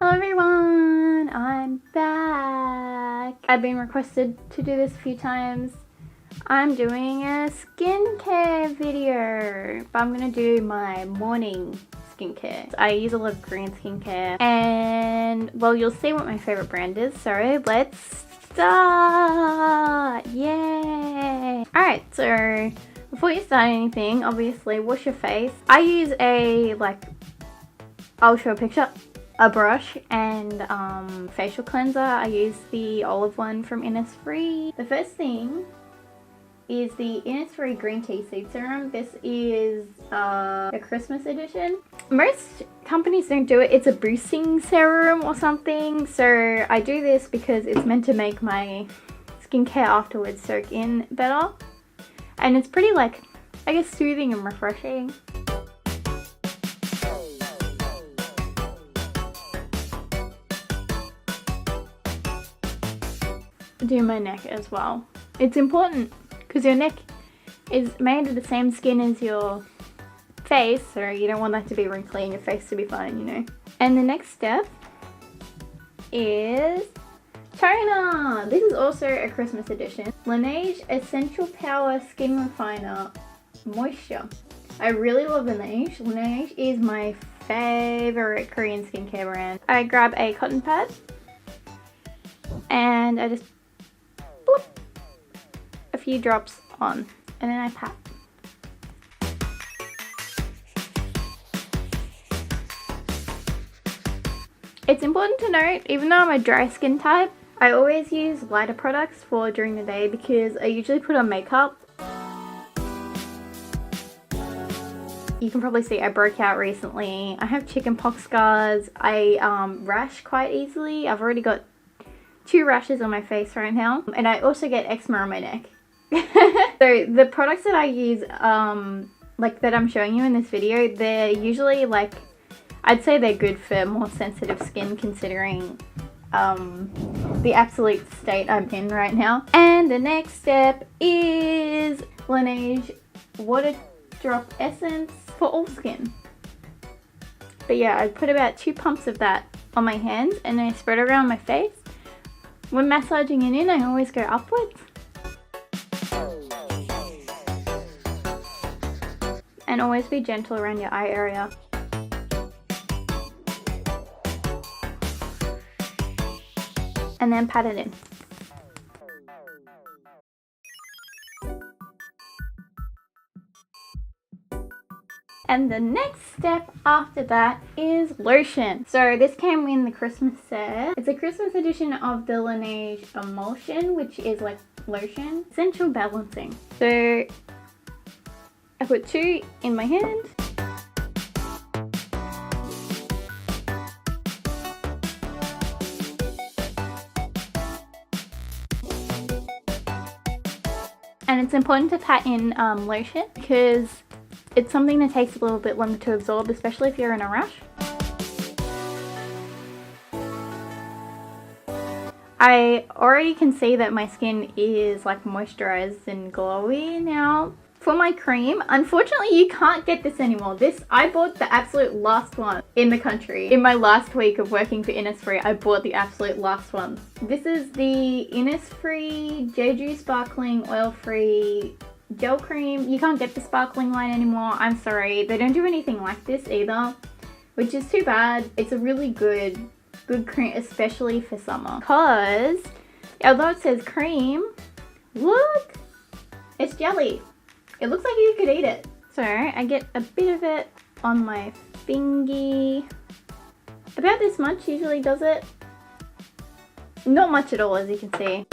Hello everyone, I'm back. I've been requested to do this a few times. I'm doing a skincare video, but I'm gonna do my morning skincare. I use a lot of Korean skincare and well, you'll see what my favorite brand is, so let's start. Yay! Alright, so before you start anything, obviously wash your face. I use I'll show a picture. A brush and facial cleanser. I use the olive one from Innisfree. The first thing is the Innisfree Green Tea Seed Serum. This is a Christmas edition. Most companies don't do it. It's a boosting serum or something. So I do this because it's meant to make my skincare afterwards soak in better. And it's pretty I guess soothing and refreshing. Do my neck as well. It's important because your neck is made of the same skin as your face, so you don't want that to be wrinkly and your face to be fine, you know. And the next step is toner. This is also a Christmas edition. Laneige Essential Power Skin Refiner Moisture. I really love Laneige. Laneige is my favorite Korean skincare brand. I grab a cotton pad and I just a few drops on and then I pat. It's important to note, even though I'm a dry skin type, I always use lighter products for during the day because I usually put on makeup. You can probably see I broke out recently. I have chickenpox scars. I rash quite easily. I've already got 2 rashes on my face right now, and I also get eczema on my neck. So the products that I use, that I'm showing you in this video, they're usually I'd say they're good for more sensitive skin considering the absolute state I'm in right now. And the next step is Laneige Water Drop Essence for all skin. But yeah, I put about 2 pumps of that on my hands and then I spread it around my face. When massaging it in, I always go upwards. And always be gentle around your eye area. And then pat it in. And the next step after that is lotion. So this came in the Christmas set. It's a Christmas edition of the Laneige Emulsion, which is like lotion. Essential balancing. So I put 2 in my hand. And it's important to pat in lotion because it's something that takes a little bit longer to absorb, especially if you're in a rush. I already can see that my skin is moisturized and glowy now. For my cream, unfortunately you can't get this anymore. I bought the absolute last one in the country. In my last week of working for Innisfree, I bought the absolute last one. This is the Innisfree Jeju Sparkling Oil-Free Gel Cream. You can't get the sparkling line anymore. I'm sorry. They don't do anything like this either, which is too bad. It's a really good cream, especially for summer. Because although it says cream, look, it's jelly. It looks like you could eat it. So I get a bit of it on my fingy. About this much usually does it. Not much at all, as you can see.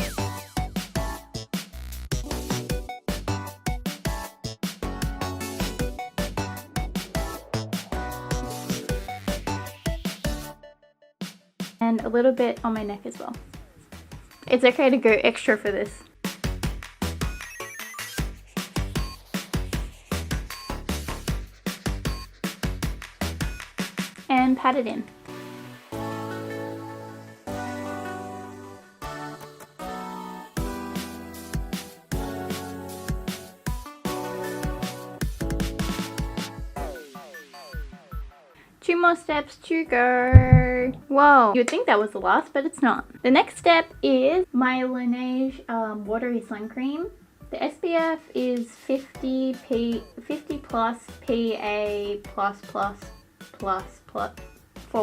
And a little bit on my neck as well. It's okay to go extra for this. And pat it in. Two more steps to go. So, whoa. You would think that was the last, but it's not. The next step is my Laneige Watery Sun Cream. The SPF is 50 plus PA plus 4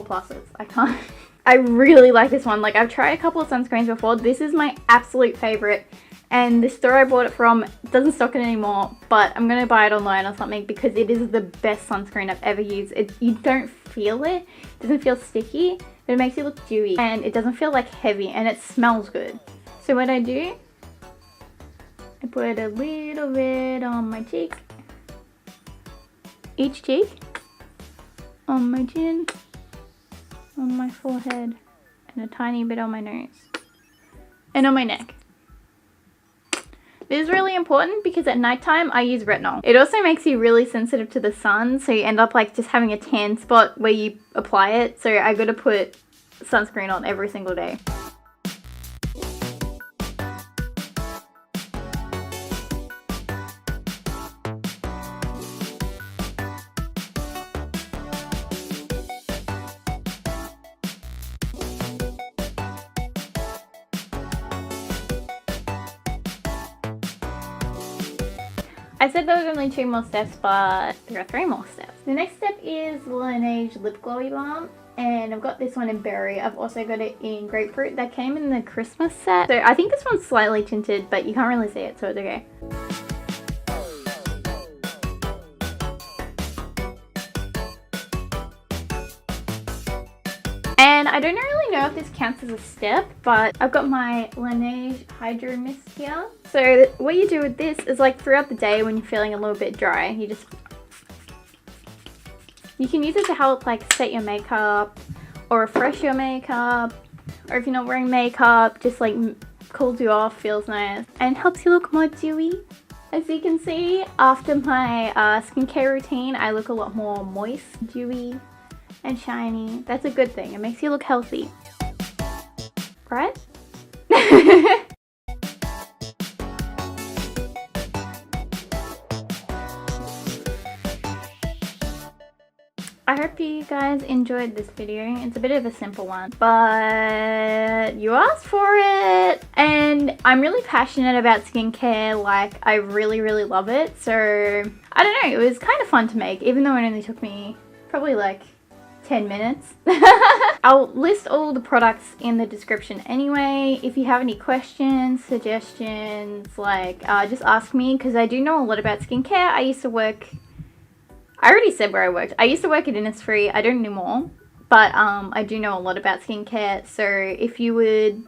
pluses. I can't. I really like this one. Like, I've tried a couple of sunscreens before. This is my absolute favorite. And the store I bought it from doesn't stock it anymore, but I'm going to buy it online or something because it is the best sunscreen I've ever used. You don't feel it. It doesn't feel sticky, but it makes you look dewy. And it doesn't feel like heavy, and it smells good. So what I do, I put a little bit on my cheek. Each cheek. On my chin. On my forehead. And a tiny bit on my nose. And on my neck. This is really important because at nighttime I use retinol. It also makes you really sensitive to the sun, so you end up like just having a tan spot where you apply it. So I gotta put sunscreen on every single day. I said there were only 2 more steps, but there are 3 more steps. The next step is Laneige Lip Glowy Balm, and I've got this one in berry. I've also got it in grapefruit. That came in the Christmas set. So I think this one's slightly tinted, but you can't really see it, so it's okay. And I don't really know if this counts as a step, but I've got my Laneige Hydro Mist here. So what you do with this is like throughout the day when you're feeling a little bit dry, you can use it to help like set your makeup or refresh your makeup, or if you're not wearing makeup, just like cools you off, feels nice, and helps you look more dewy. As you can see, after my skincare routine, I look a lot more moist, dewy, and shiny. That's a good thing. It makes you look healthy. Right? I hope you guys enjoyed this video. It's a bit of a simple one, but you asked for it. And I'm really passionate about skincare. Like, I really, really love it. So, I don't know. It was kind of fun to make, even though it only took me probably like 10 minutes. I'll list all the products in the description anyway. If you have any questions, suggestions, like just ask me, because I do know a lot about skincare. I already said where I worked. I used to work at Innisfree. I don't anymore, but I do know a lot about skincare. So if you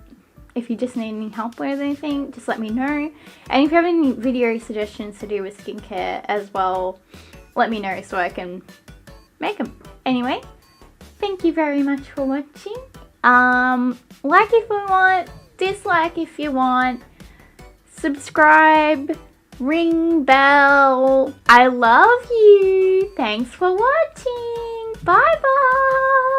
just need any help with anything, just let me know. And if you have any video suggestions to do with skincare as well, let me know so I can make them. Anyway, thank you very much for watching. Like if you want, dislike if you want, subscribe, ring bell. I love you. Thanks for watching. Bye bye.